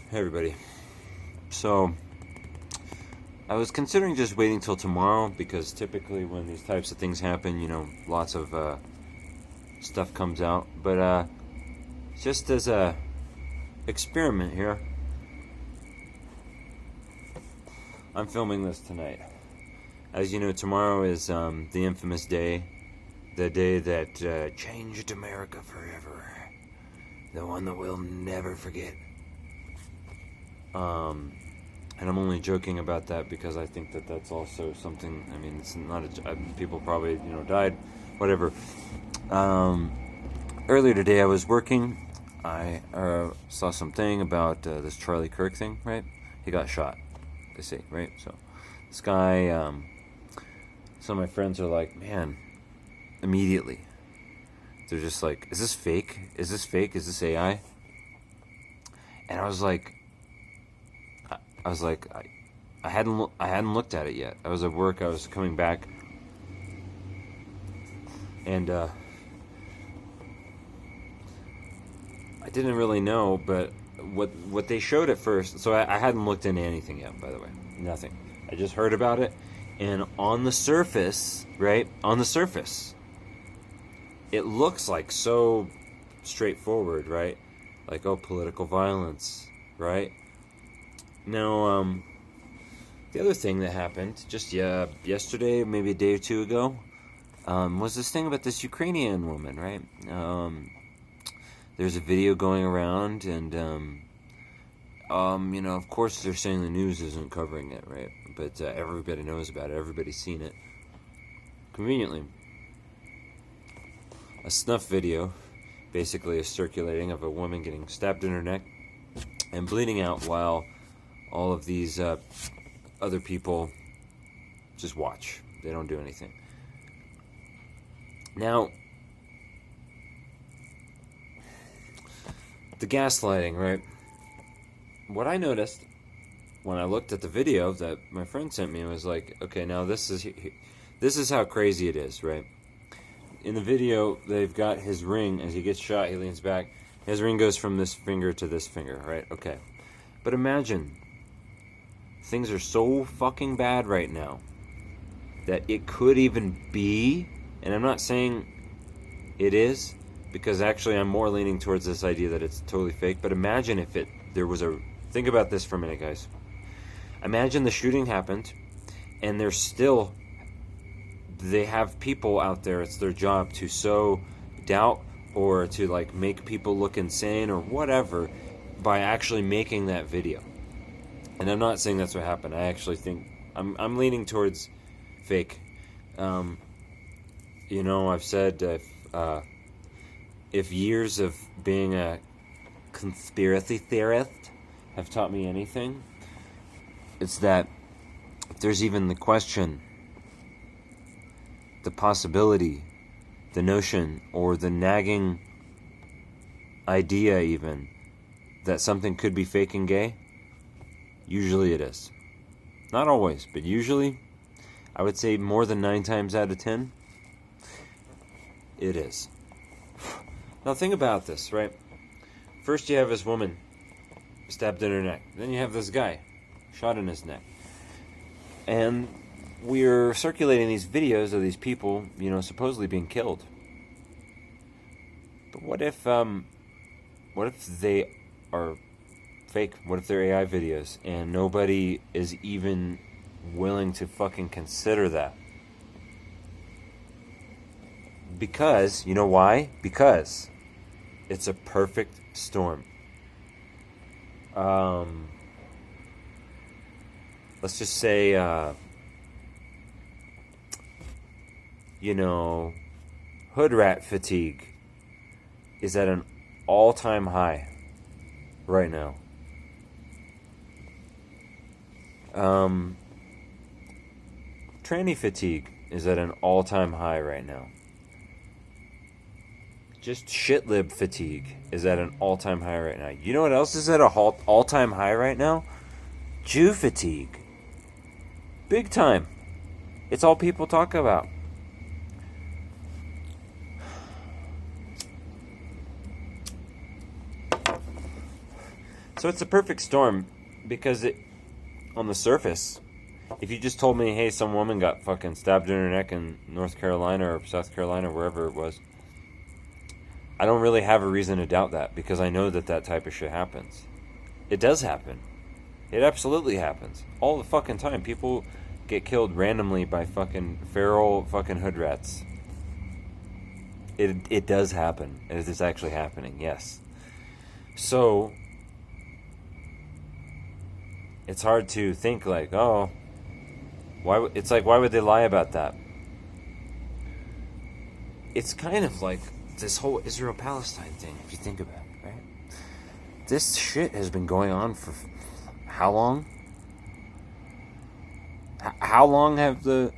Hey everybody. So, I was considering just waiting till tomorrow because typically when these types of things happen, lots of stuff comes out. But just as a experiment here, I'm filming this tonight. As you know, tomorrow is the infamous day, the day that changed America forever, the one that we'll never forget. And I'm only joking about that because I think that that's also something. I mean, it's not people probably died, whatever. Earlier today, I was working. I saw something about this Charlie Kirk thing. Right, he got shot. They say, right. So this guy. Some of my friends are like, man, immediately. They're just like, is this fake? Is this fake? Is this AI? And I was like, I hadn't looked at it yet. I was at work. I was coming back, and I didn't really know. But what they showed at first. So I hadn't looked into anything yet. By the way, nothing. I just heard about it, and on the surface, right? On the surface, it looks like so straightforward, right? Like, oh, political violence, right? Now, the other thing that happened just yesterday, maybe a day or two ago, was this thing about this Ukrainian woman, right? There's a video going around, and of course they're saying the news isn't covering it, right? But everybody knows about it. Everybody's seen it. Conveniently, a snuff video basically is circulating of a woman getting stabbed in her neck and bleeding out while all of these other people just watch. They don't do anything. Now, the gaslighting, right? What I noticed when I looked at the video that my friend sent me was like, okay, now this is how crazy it is, right? In the video, they've got his ring. As he gets shot, he leans back. His ring goes from this finger to this finger, right? Okay. But imagine, things are so fucking bad right now that it could even be, and I'm not saying it is, because actually I'm more leaning towards this idea that it's totally fake, but imagine if there was think about this for a minute, guys. Imagine the shooting happened, and they have people out there, it's their job to sow doubt or to like make people look insane or whatever by actually making that video. And I'm not saying that's what happened. I actually think I'm leaning towards fake. I've said if years of being a conspiracy theorist have taught me anything, it's that if there's even the question, the possibility, the notion, or the nagging idea even that something could be fake and gay, usually it is. Not always, but usually, I would say more than 9 times out of 10, it is. Now think about this, right? First you have this woman stabbed in her neck. Then you have this guy shot in his neck. And we're circulating these videos of these people, supposedly being killed. But what if they are fake? What if they're AI videos and nobody is even willing to fucking consider that? Because, you know why? Because it's a perfect storm. Let's just say, hood rat fatigue is at an all-time high right now. Tranny fatigue is at an all-time high right now. Just shitlib fatigue is at an all-time high right now. You know what else is at an all-time high right now? Jew fatigue. Big time. It's all people talk about. So it's a perfect storm because on the surface, if you just told me, hey, some woman got fucking stabbed in her neck in North Carolina or South Carolina, wherever it was, I don't really have a reason to doubt that because I know that type of shit happens. It does happen. It absolutely happens. All the fucking time. People get killed randomly by fucking feral fucking hood rats. It does happen. It is actually happening, yes. So, it's hard to think like, oh, why would they lie about that? It's kind of like this whole Israel-Palestine thing, if you think about it, right? This shit has been going on for how long? How long have the...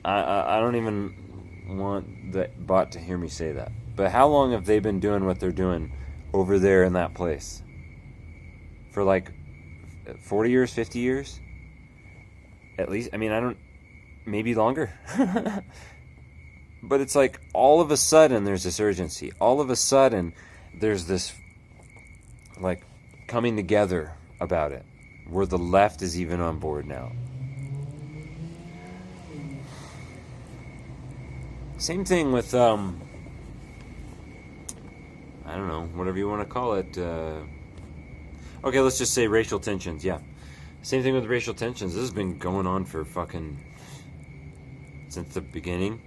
I don't even want the bot to hear me say that. But how long have they been doing what they're doing over there in that place? For like 40 years, 50 years? At least, I mean, I don't... Maybe longer? But it's like all of a sudden there's this urgency. All of a sudden there's this like coming together about it, where the left is even on board now. Same thing with I don't know, whatever you want to call it. Okay, let's just say racial tensions. Yeah, same thing with racial tensions. This has been going on for fucking since the beginning.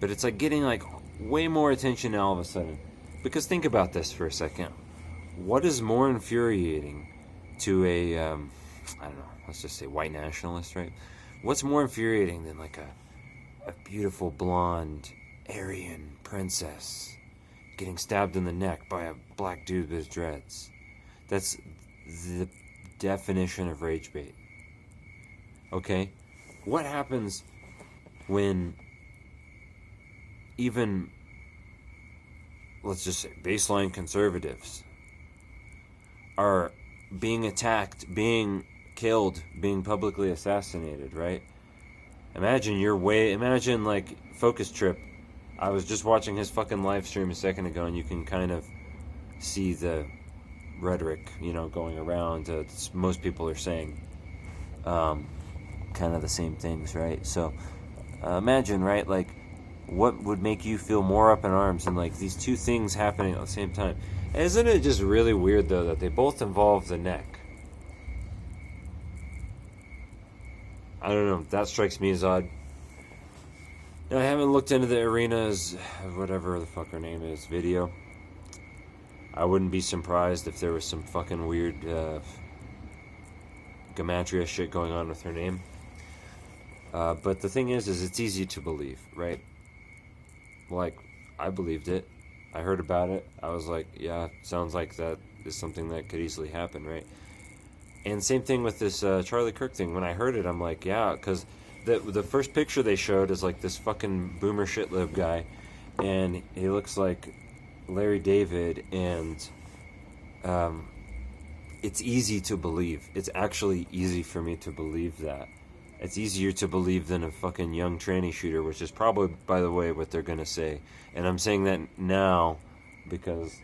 But it's like getting like way more attention now all of a sudden. Because think about this for a second. What is more infuriating to a, I don't know, let's just say white nationalist, right? What's more infuriating than like a beautiful blonde Aryan princess getting stabbed in the neck by a black dude with dreads? That's the definition of rage bait. Okay? What happens when even, let's just say, baseline conservatives are being attacked, being killed, being publicly assassinated, right? Imagine like Focus Trip. I was just watching his fucking live stream a second ago, and you can kind of see the rhetoric, going around. Most people are saying kind of the same things, right? So imagine, right, like, what would make you feel more up in arms than like these two things happening at the same time? Isn't it just really weird though that they both involve the neck? I don't know. That strikes me as odd. Now, I haven't looked into the Arena's whatever the fuck her name is video. I wouldn't be surprised if there was some fucking weird gematria shit going on with her name. But the thing is it's easy to believe, right? Like, I believed it. I heard about it. I was like, yeah, sounds like that is something that could easily happen, right? And same thing with this Charlie Kirk thing. When I heard it, I'm like, yeah, because the first picture they showed is like this fucking boomer shitlib guy, and he looks like Larry David, and it's easy to believe. It's actually easy for me to believe that. It's easier to believe than a fucking young tranny shooter, which is probably, by the way, what they're going to say. And I'm saying that now because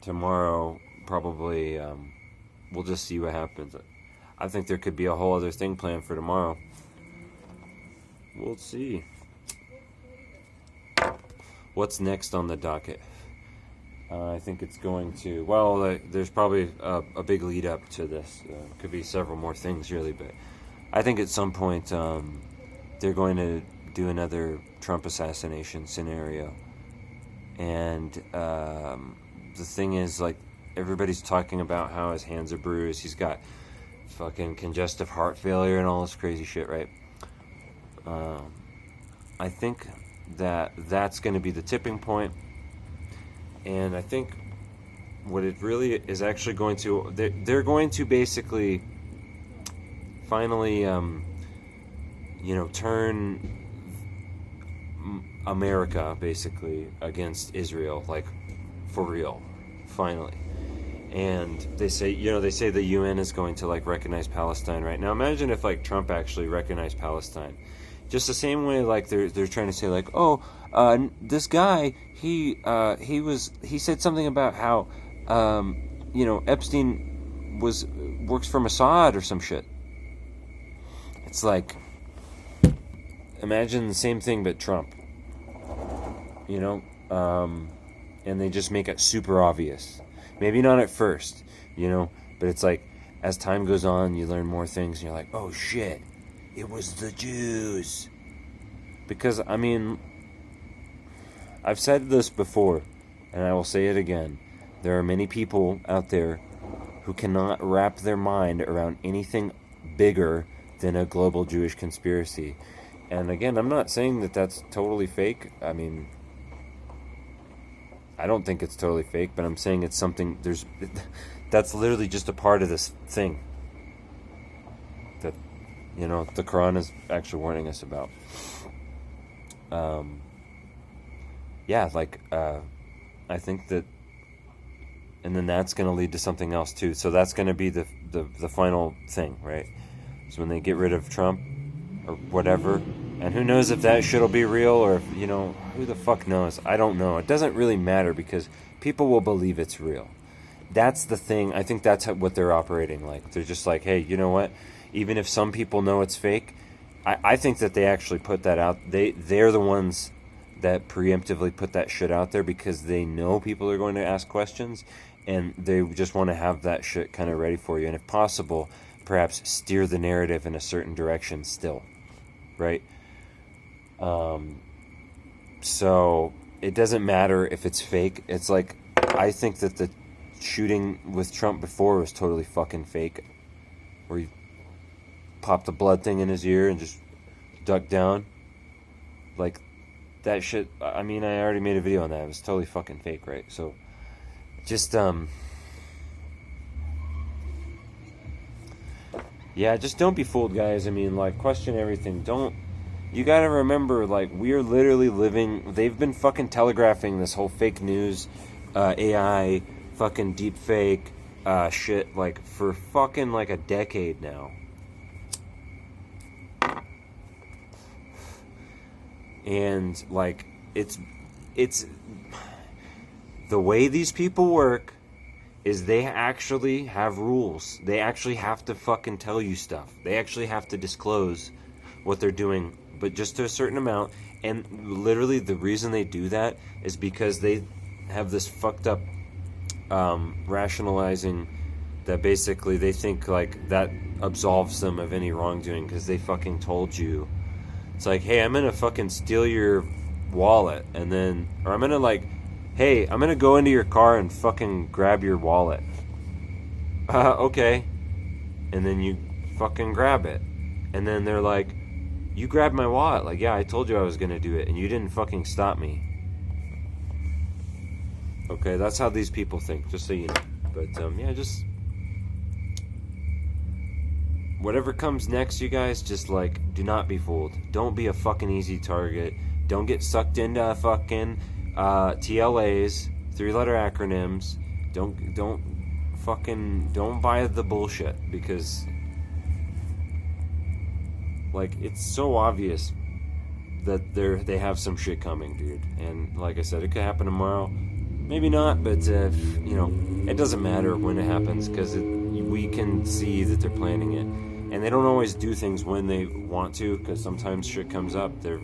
tomorrow probably we'll just see what happens. I think there could be a whole other thing planned for tomorrow. We'll see. What's next on the docket? I think it's going to... Well, there's probably a big lead up to this. Could be several more things, really, but... I think at some point they're going to do another Trump assassination scenario. And the thing is, like, everybody's talking about how his hands are bruised. He's got fucking congestive heart failure and all this crazy shit, right? I think that's going to be the tipping point. And I think what it really is actually going to... They're going to basically... finally, turn America, basically, against Israel, like, for real, finally. And they say the UN is going to, like, recognize Palestine right now. Imagine if, like, Trump actually recognized Palestine. Just the same way, like they're trying to say, like, oh, this guy, he said something about how, Epstein works for Mossad or some shit. It's like, imagine the same thing but Trump. And they just make it super obvious. Maybe not at first, but it's like, as time goes on, you learn more things, and you're like, oh shit, it was the Jews. Because, I mean, I've said this before, and I will say it again. There are many people out there who cannot wrap their mind around anything bigger than a global Jewish conspiracy. And again, I'm not saying that that's totally fake. I mean, I don't think it's totally fake, but I'm saying it's something, that's literally just a part of this thing that, the Quran is actually warning us about. I think that, and then that's going to lead to something else too. So that's going to be the final thing, right? So when they get rid of Trump or whatever, and who knows if that shit'll be real, or if, who the fuck knows? I don't know. It doesn't really matter because people will believe it's real. That's the thing. I think that's what they're operating like. They're just like, hey, you know what? Even if some people know it's fake, I think that they actually put that out. They're the ones that preemptively put that shit out there because they know people are going to ask questions, and they just want to have that shit kind of ready for you. And if possible, perhaps steer the narrative in a certain direction still, right? So it doesn't matter if it's fake. It's like, I think that the shooting with Trump before was totally fucking fake, where he popped the blood thing in his ear and just ducked down. Like, that shit, I mean, I already made a video on that. It was totally fucking fake, right? So, just, just don't be fooled, guys. I mean, like, question everything. You gotta remember, like, we are literally living, they've been fucking telegraphing this whole fake news, AI, fucking deep fake, shit, like, for fucking, like, a decade now. And, like, it's the way these people work is they actually have rules. They actually have to fucking tell you stuff. They actually have to disclose what they're doing, but just to a certain amount. And literally the reason they do that is because they have this fucked up rationalizing that basically they think like that absolves them of any wrongdoing because they fucking told you. It's like, hey, I'm gonna fucking steal your wallet, and then, or I'm gonna like, hey, I'm gonna go into your car and fucking grab your wallet. Okay. And then you fucking grab it. And then they're like, you grabbed my wallet. Like, yeah, I told you I was gonna do it, and you didn't fucking stop me. Okay, that's how these people think, just so you know. But, just whatever comes next, you guys, just, like, do not be fooled. Don't be a fucking easy target. Don't get sucked into fucking TLAs, 3-letter acronyms. Don't buy the bullshit, because, like, it's so obvious that they have some shit coming, dude. And like I said, it could happen tomorrow. Maybe not, but, it doesn't matter when it happens, because we can see that they're planning it. And they don't always do things when they want to, because sometimes shit comes up. They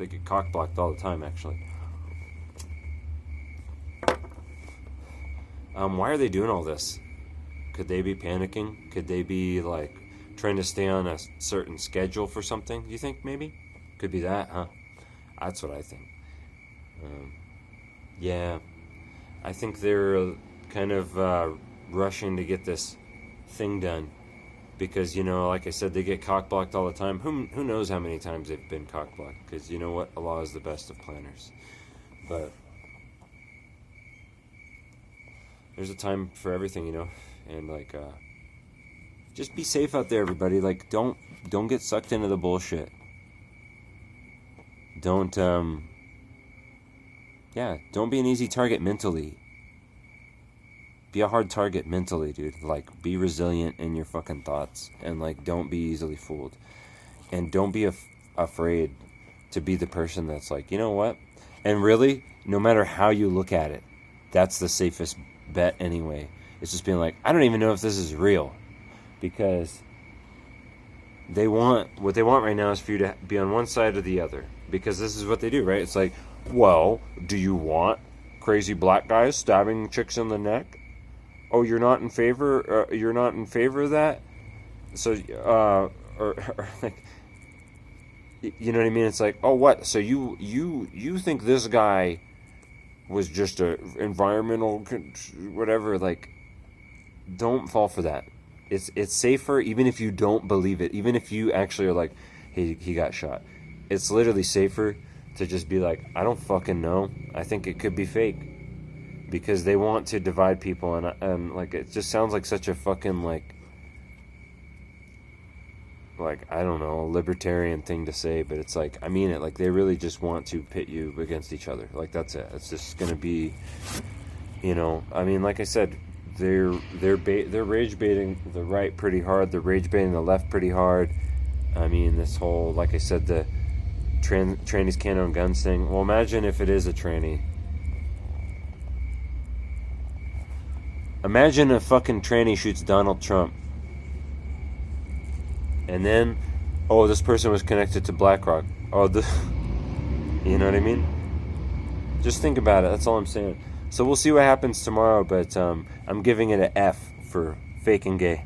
get cock-blocked all the time, actually. Why are they doing all this? Could they be panicking? Could they be, like, trying to stay on a certain schedule for something, do you think, maybe? Could be that, huh? That's what I think. I think they're kind of rushing to get this thing done. Because, like I said, they get cock-blocked all the time. Who knows how many times they've been cock-blocked? Because you know what? Allah is the best of planners. But there's a time for everything, And, like, just be safe out there, everybody. Like, don't get sucked into the bullshit. Don't be an easy target mentally. Be a hard target mentally, dude. Like, be resilient in your fucking thoughts. And, like, don't be easily fooled. And don't be a afraid to be the person that's like, you know what? And really, no matter how you look at it, that's the safest bet anyway. It's just being like, I don't even know if this is real. Because what they want right now is for you to be on one side or the other. Because this is what they do, right? It's like, well, do you want crazy black guys stabbing chicks in the neck? Oh, you're not in favor of that? So, or like, you know what I mean? It's like, oh, what? So you think this guy was just a environmental whatever? Like, don't fall for that. It's safer, even if you don't believe it. Even if you actually are like, hey, he got shot. It's literally safer to just be like, I don't fucking know. I think it could be fake, because they want to divide people, and like, it just sounds like such a fucking like I don't know, a libertarian thing to say, but it's like, I mean it. Like, they really just want to pit you against each other. Like, that's it. It's just gonna be, you know. I mean, like I said, they're rage baiting the right pretty hard. They're rage baiting the left pretty hard. I mean, this whole, like I said, the trannies can't own guns thing. Well, imagine if it is a tranny. Imagine a fucking tranny shoots Donald Trump. And then, oh, this person was connected to BlackRock. Oh, you know what I mean? Just think about it. That's all I'm saying. So we'll see what happens tomorrow, but I'm giving it an F for fake and gay.